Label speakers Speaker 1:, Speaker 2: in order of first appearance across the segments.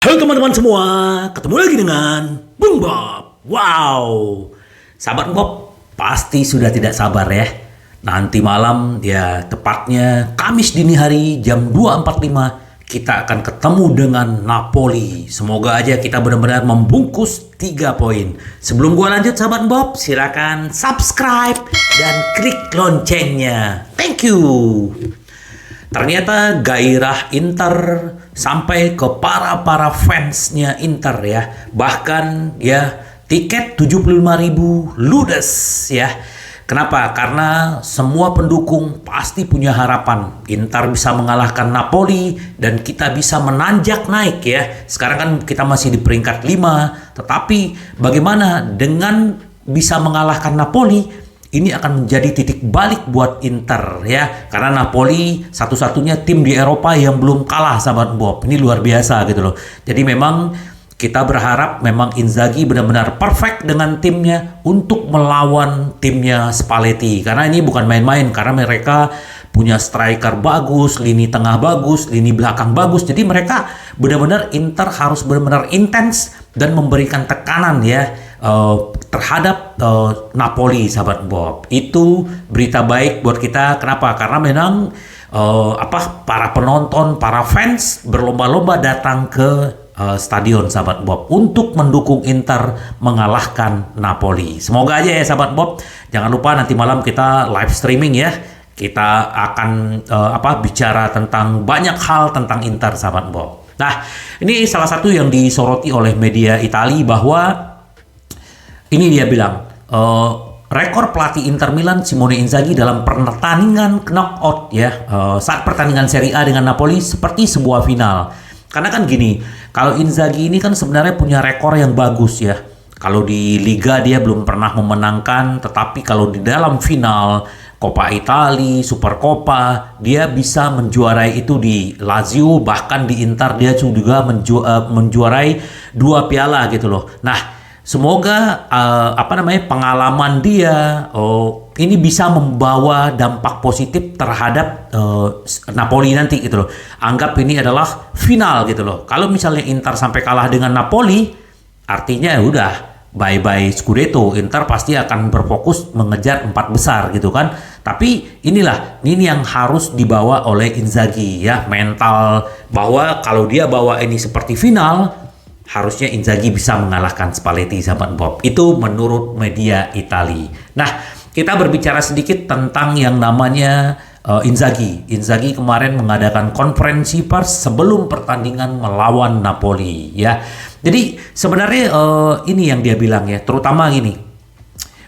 Speaker 1: Halo teman-teman semua, ketemu lagi dengan Bung Bob. Wow, sahabat Bob pasti sudah tidak sabar ya. Nanti malam, ya tepatnya Kamis dini hari jam 2.45 kita akan ketemu dengan Napoli. Semoga aja kita benar-benar membungkus 3 poin. Sebelum gua lanjut sahabat Bob, silakan subscribe dan klik loncengnya. Thank you. Ternyata gairah Inter sampai ke para fansnya Inter ya. Bahkan ya tiket 75.000 ludes ya. Kenapa? Karena semua pendukung pasti punya harapan Inter bisa mengalahkan Napoli dan kita bisa menanjak naik ya. Sekarang kan kita masih di peringkat 5, tetapi bagaimana dengan bisa mengalahkan Napoli? Ini akan menjadi titik balik buat Inter ya. Karena Napoli satu-satunya tim di Eropa yang belum kalah sahabat Bob. Ini luar biasa gitu loh. Jadi memang kita berharap memang Inzaghi benar-benar perfect dengan timnya untuk melawan timnya Spalletti. Karena ini bukan main-main, karena mereka punya striker bagus, lini tengah bagus, lini belakang bagus. Jadi mereka benar-benar Inter harus benar-benar intens dan memberikan tekanan ya terhadap Napoli sahabat Bob. Itu berita baik buat kita. Kenapa? Karena memang para penonton, para fans berlomba-lomba datang ke stadion sahabat Bob untuk mendukung Inter mengalahkan Napoli. Semoga aja ya sahabat Bob. Jangan lupa nanti malam kita live streaming ya. Kita akan bicara tentang banyak hal tentang Inter sahabat Bob. Nah, ini salah satu yang disoroti oleh media Italia bahwa ini dia bilang rekor pelatih Inter Milan Simone Inzaghi dalam pertandingan knockout ya saat pertandingan Serie A dengan Napoli seperti sebuah final. Karena kan gini, kalau Inzaghi ini kan sebenarnya punya rekor yang bagus ya. Kalau di Liga dia belum pernah memenangkan, tetapi kalau di dalam final Coppa Italia, Supercoppa, dia bisa menjuarai itu di Lazio, bahkan di Inter dia juga menjuarai 2 piala gitu loh. Nah, semoga pengalaman dia ini bisa membawa dampak positif terhadap Napoli nanti gitu loh. Anggap ini adalah final gitu loh. Kalau misalnya Inter sampai kalah dengan Napoli, artinya ya udah bye-bye Scudetto. Inter pasti akan berfokus mengejar 4 besar gitu kan. Tapi ini yang harus dibawa oleh Inzaghi ya, mental bahwa kalau dia bawa ini seperti final, harusnya Inzaghi bisa mengalahkan Spalletti sahabat Bob. Itu menurut media Italia. Nah, kita berbicara sedikit tentang yang namanya Inzaghi. Inzaghi kemarin mengadakan konferensi pers sebelum pertandingan melawan Napoli ya. Jadi sebenarnya ini yang dia bilang ya, terutama gini.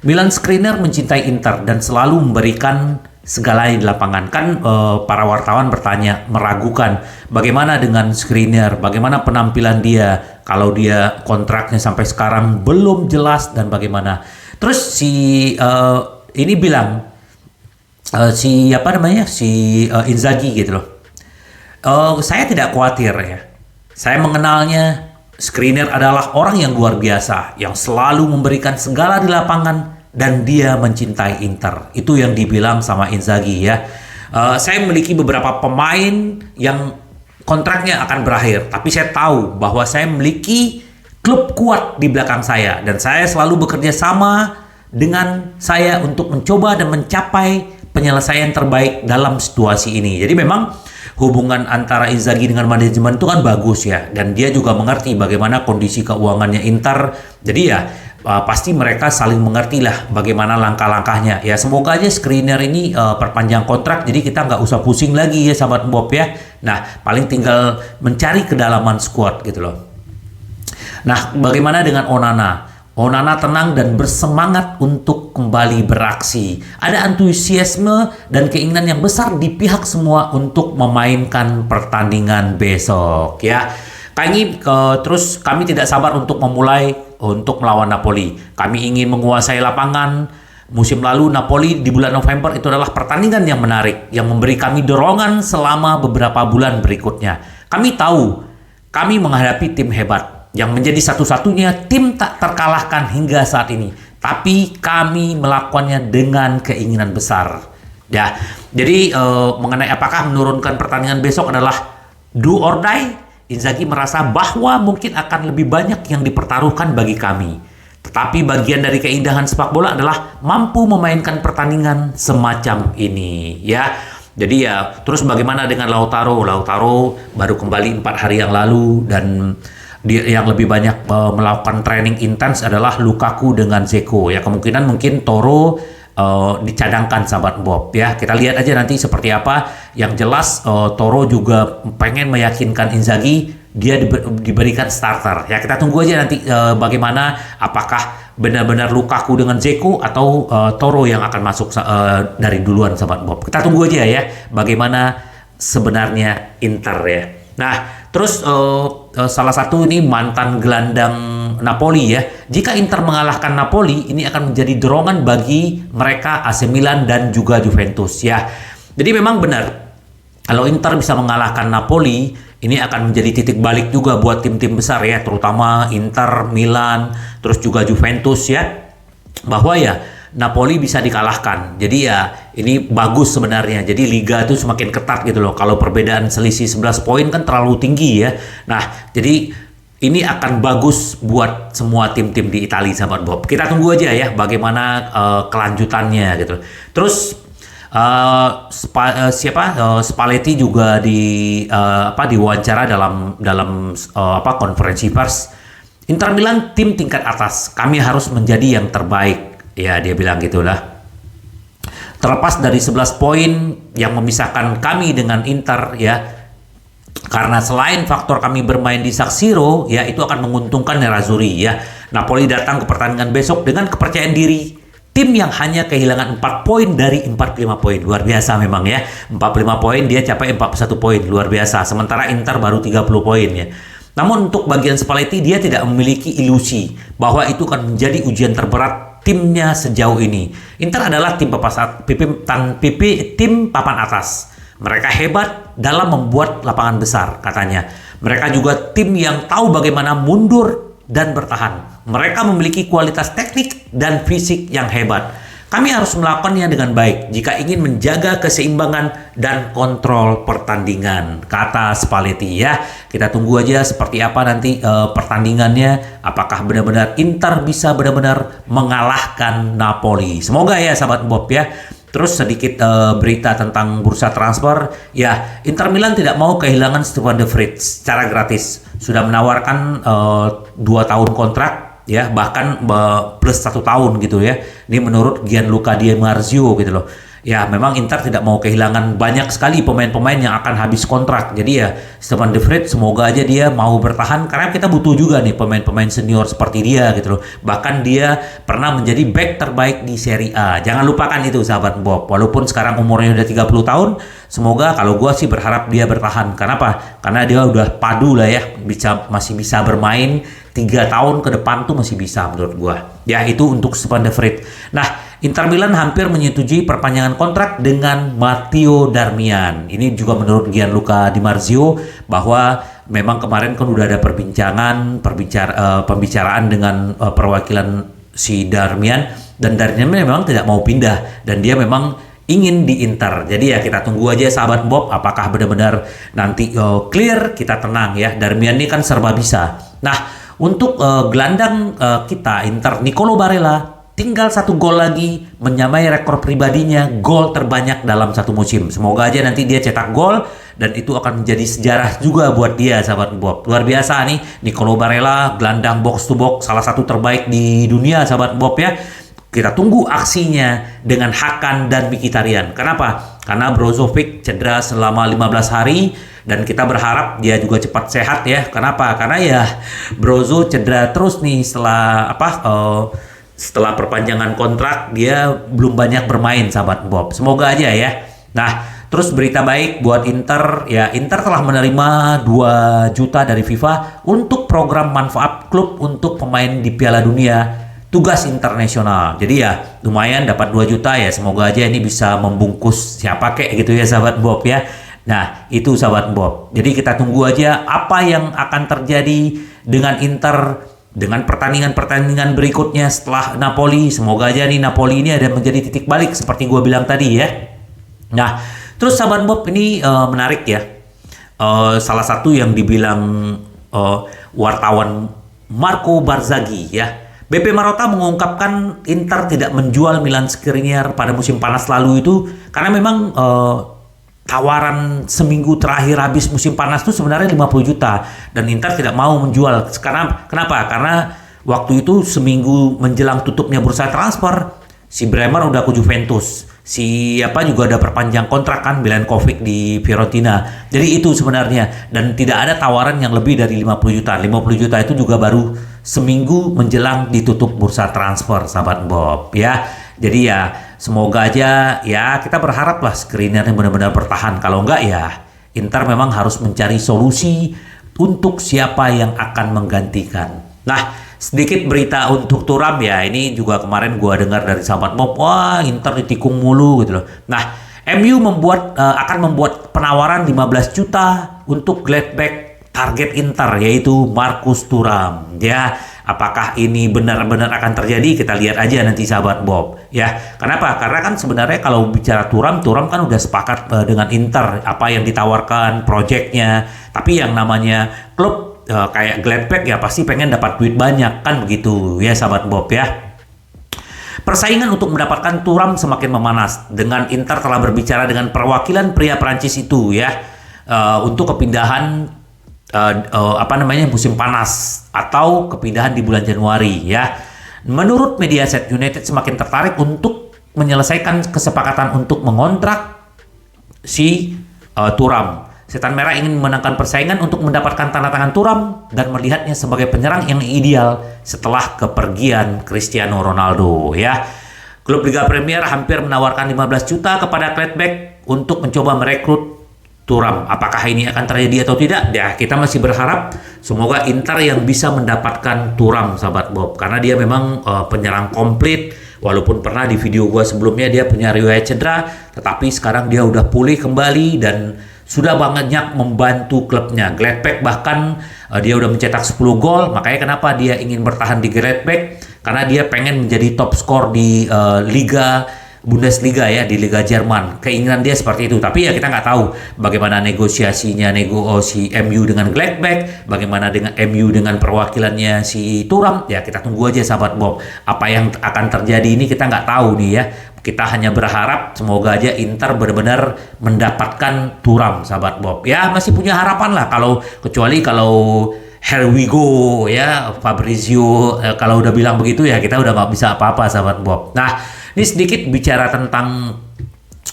Speaker 1: Milan Skriniar mencintai Inter dan selalu memberikan segalanya di lapangan. Kan para wartawan bertanya, meragukan bagaimana dengan Skriniar, bagaimana penampilan dia, kalau dia kontraknya sampai sekarang belum jelas dan bagaimana. Terus ini bilang Inzaghi gitu loh. Saya tidak khawatir ya. Saya mengenalnya. Skriniar adalah orang yang luar biasa, yang selalu memberikan segala di lapangan dan dia mencintai Inter. Itu yang dibilang sama Inzaghi ya. Saya memiliki beberapa pemain yang kontraknya akan berakhir, tapi saya tahu bahwa saya memiliki klub kuat di belakang saya dan saya selalu bekerja sama dengan saya untuk mencoba dan mencapai penyelesaian terbaik dalam situasi ini. Jadi memang hubungan antara Inzaghi dengan manajemen itu kan bagus ya, dan dia juga mengerti bagaimana kondisi keuangannya Inter. Jadi ya pasti mereka saling mengerti lah bagaimana langkah-langkahnya. Ya semoga aja Skriniar ini perpanjang kontrak, jadi kita nggak usah pusing lagi ya sahabat Bob ya. Nah, paling tinggal mencari kedalaman squad gitu loh. Nah, bagaimana dengan Onana? Onana tenang dan bersemangat untuk kembali beraksi. Ada antusiasme dan keinginan yang besar di pihak semua untuk memainkan pertandingan besok ya. Terus kami tidak sabar untuk memulai untuk melawan Napoli. Kami ingin menguasai lapangan. Musim lalu Napoli di bulan November itu adalah pertandingan yang menarik yang memberi kami dorongan selama beberapa bulan berikutnya. Kami tahu kami menghadapi tim hebat yang menjadi satu-satunya tim tak terkalahkan hingga saat ini. Tapi kami melakukannya dengan keinginan besar. Ya, jadi mengenai apakah menurunkan pertandingan besok adalah do or die, Inzaghi merasa bahwa mungkin akan lebih banyak yang dipertaruhkan bagi kami. Tetapi bagian dari keindahan sepak bola adalah mampu memainkan pertandingan semacam ini, ya. Jadi ya, terus bagaimana dengan Lautaro? Lautaro baru kembali 4 hari yang lalu, dan dia yang lebih banyak melakukan training intens adalah Lukaku dengan Dzeko. Ya, kemungkinan mungkin Toro dicadangkan, sahabat Bob, ya. Kita lihat aja nanti seperti apa. Yang jelas Toro juga pengen meyakinkan Inzaghi dia diberikan starter, ya. Kita tunggu aja nanti bagaimana, apakah benar-benar Lukaku dengan Dzeko atau Toro yang akan masuk dari duluan, sahabat Bob. Kita tunggu aja ya bagaimana sebenarnya Inter, ya. Nah, terus salah satu ini mantan gelandang Napoli, ya. Jika Inter mengalahkan Napoli, ini akan menjadi dorongan bagi mereka AC Milan dan juga Juventus, ya. Jadi memang benar, kalau Inter bisa mengalahkan Napoli, ini akan menjadi titik balik juga buat tim-tim besar, ya, terutama Inter, Milan, terus juga Juventus, ya. Bahwa ya Napoli bisa dikalahkan. Jadi ya ini bagus sebenarnya. Jadi liga itu semakin ketat gitu loh. Kalau perbedaan selisih 11 poin kan terlalu tinggi, ya. Nah, jadi ini akan bagus buat semua tim-tim di Italia, sahabat Bob. Kita tunggu aja ya bagaimana kelanjutannya gitu. Terus Spalletti juga diwawancara dalam konferensi pers. Inter Milan tim tingkat atas. Kami harus menjadi yang terbaik. Ya, dia bilang gitulah. Terlepas dari 11 poin yang memisahkan kami dengan Inter, ya. Karena selain faktor kami bermain di San Siro, ya, itu akan menguntungkan Nerazzurri, ya. Napoli datang ke pertandingan besok dengan kepercayaan diri. Tim yang hanya kehilangan 4 poin dari 45 poin. Luar biasa memang, ya. 45 poin, dia capai 41 poin. Luar biasa. Sementara Inter baru 30 poin, ya. Namun untuk bagian Spalletti, dia tidak memiliki ilusi bahwa itu akan menjadi ujian terberat timnya sejauh ini. Inter adalah tim papan atas. Mereka hebat dalam membuat lapangan besar, katanya. Mereka juga tim yang tahu bagaimana mundur dan bertahan. Mereka memiliki kualitas teknik dan fisik yang hebat. Kami harus melakukannya dengan baik jika ingin menjaga keseimbangan dan kontrol pertandingan, kata Spalletti, ya. Kita tunggu aja seperti apa nanti pertandingannya. Apakah benar-benar Inter bisa benar-benar mengalahkan Napoli? Semoga ya, sahabat Bob, ya. Terus sedikit berita tentang bursa transfer. Ya, Inter Milan tidak mau kehilangan Stefan de Vrij secara gratis. Sudah menawarkan 2 tahun kontrak, ya, bahkan plus 1 tahun gitu, ya. Ini menurut Gianluca Di Marzio gitu loh. Ya, memang Inter tidak mau kehilangan banyak sekali pemain-pemain yang akan habis kontrak. Jadi ya Stefan de Vrij semoga aja dia mau bertahan, karena kita butuh juga nih pemain-pemain senior seperti dia gitu loh. Bahkan dia pernah menjadi back terbaik di Serie A. Jangan lupakan itu, sahabat Bob. Walaupun sekarang umurnya udah 30 tahun, semoga, kalau gua sih berharap dia bertahan. Kenapa? Karena dia udah padu lah, ya. Masih bisa bermain 3 tahun ke depan tuh masih bisa menurut gua. Ya, itu untuk Stefan de Vrij. Nah, Inter Milan hampir menyetujui perpanjangan kontrak dengan Matteo Darmian. Ini juga menurut Gianluca Di Marzio, bahwa memang kemarin kan udah ada pembicaraan dengan perwakilan si Darmian, dan Darmian memang tidak mau pindah dan dia memang ingin di Inter. Jadi ya kita tunggu aja, sahabat Bob, apakah benar-benar nanti clear, kita tenang, ya. Darmian ini kan serba bisa. Nah, untuk gelandang kita Inter, Nicolo Barella tinggal 1 gol lagi menyamai rekor pribadinya, gol terbanyak dalam satu musim. Semoga aja nanti dia cetak gol dan itu akan menjadi sejarah juga buat dia, sahabat Bob. Luar biasa nih Nicolo Barella, gelandang box to box salah satu terbaik di dunia, sahabat Bob, ya. Kita tunggu aksinya dengan Hakan dan Mkhitaryan. Kenapa? Karena Brozovic cedera selama 15 hari dan kita berharap dia juga cepat sehat, ya. Kenapa? Karena ya Brozo cedera terus nih setelah perpanjangan kontrak, dia belum banyak bermain, sahabat Bob. Semoga aja, ya. Nah, terus berita baik buat Inter, ya. Inter telah menerima 2 juta dari FIFA untuk program manfaat klub untuk pemain di Piala Dunia tugas internasional. Jadi ya lumayan dapat 2 juta, ya. Semoga aja ini bisa membungkus siapa kek gitu, ya, sahabat Bob, ya. Nah, itu, sahabat Bob. Jadi kita tunggu aja apa yang akan terjadi dengan Inter dengan pertandingan-pertandingan berikutnya setelah Napoli. Semoga aja nih Napoli ini ada menjadi titik balik seperti gue bilang tadi, ya. Nah, terus sahabat Bob, ini menarik, ya. salah satu yang dibilang eh, wartawan Marco Barzaghi ya. BP Marotta mengungkapkan Inter tidak menjual Milan Skriniar pada musim panas lalu itu karena memang tawaran seminggu terakhir habis musim panas itu sebenarnya 50 juta dan Inter tidak mau menjual. Sekarang kenapa? Karena waktu itu seminggu menjelang tutupnya bursa transfer, si Bremer udah ke Juventus. Siapa juga ada perpanjang kontrak kan Milankovic di Fiorentina. Jadi itu sebenarnya, dan tidak ada tawaran yang lebih dari 50 juta. 50 juta itu juga baru seminggu menjelang ditutup bursa transfer, sahabat Bob ya. Jadi ya semoga aja ya, kita berharap lah Skriniar yang benar-benar bertahan. Kalau enggak ya Inter memang harus mencari solusi untuk siapa yang akan menggantikan. Nah, sedikit berita untuk Thuram ya. Ini juga kemarin gua dengar dari sahabat Bob, wah Inter ditikung mulu gitu loh. Nah, MU akan membuat penawaran 15 juta untuk Gladbach target Inter, yaitu Marcus Thuram. Ya, apakah ini benar-benar akan terjadi? Kita lihat aja nanti sahabat Bob. Ya, kenapa? Karena kan sebenarnya kalau bicara Thuram kan udah sepakat dengan Inter apa yang ditawarkan proyeknya. Tapi yang namanya klub kayak Gladbach ya pasti pengen dapat duit banyak kan begitu ya sahabat Bob ya. Persaingan untuk mendapatkan Thuram semakin memanas dengan Inter telah berbicara dengan perwakilan pria Prancis itu ya untuk kepindahan musim panas atau kepindahan di bulan Januari ya. Menurut Mediaset, United semakin tertarik untuk menyelesaikan kesepakatan untuk mengontrak si Thuram. Setan Merah ingin memenangkan persaingan untuk mendapatkan tanda tangan Thuram dan melihatnya sebagai penyerang yang ideal setelah kepergian Cristiano Ronaldo ya. Klub Liga Premier hampir menawarkan 15 juta kepada Gladbach untuk mencoba merekrut Thuram. Apakah ini akan terjadi atau tidak? Ya, kita masih berharap semoga Inter yang bisa mendapatkan Thuram, sahabat Bob, karena dia memang penyerang komplit. Walaupun pernah di video gua sebelumnya dia punya riwayat cedera, tetapi sekarang dia udah pulih kembali dan sudah banyak membantu klubnya. Gladbach bahkan dia udah mencetak 10 gol, makanya kenapa dia ingin bertahan di Gladbach, karena dia pengen menjadi top skor di Bundesliga ya, di Liga Jerman. Keinginan dia seperti itu. Tapi ya kita nggak tahu bagaimana negosiasinya si MU dengan Gladbach, bagaimana dengan MU dengan perwakilannya si Thuram. Ya kita tunggu aja sahabat Bob. Apa yang akan terjadi ini kita nggak tahu nih ya. Kita hanya berharap semoga aja Inter benar-benar mendapatkan Thuram, sahabat Bob. Ya masih punya harapan lah, kecuali kalau here we go ya, Fabrizio kalau udah bilang begitu ya kita udah nggak bisa apa-apa, sahabat Bob. Nah, ini sedikit bicara tentang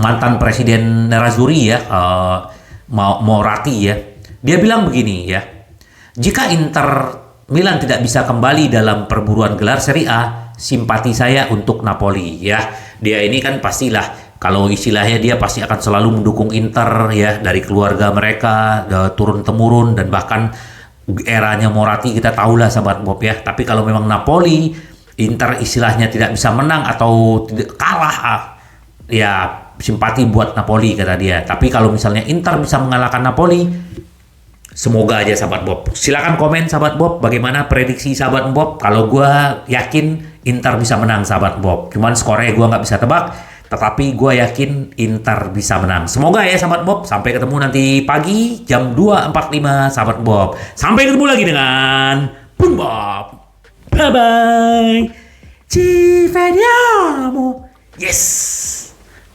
Speaker 1: mantan presiden Nerazzurri ya, Moratti ya. Dia bilang begini ya, jika Inter Milan tidak bisa kembali dalam perburuan gelar Serie A, simpati saya untuk Napoli ya. Dia ini kan pastilah, kalau istilahnya dia pasti akan selalu mendukung Inter ya, dari keluarga mereka turun-temurun, dan bahkan eranya Moratti kita tahulah sahabat Bob ya. Tapi kalau memang Napoli, Inter istilahnya tidak bisa menang atau tidak kalah, ya simpati buat Napoli kata dia. Tapi kalau misalnya Inter bisa mengalahkan Napoli, semoga aja sahabat Bob. Silakan komen sahabat Bob, bagaimana prediksi sahabat Bob. Kalau gue yakin Inter bisa menang sahabat Bob, cuman skornya gue nggak bisa tebak, tetapi gue yakin Inter bisa menang. Semoga ya sahabat Bob. Sampai ketemu nanti pagi jam 2.45 sahabat Bob. Sampai ketemu lagi dengan Bun Bob. Bye bye. Ci vediamo. Yes.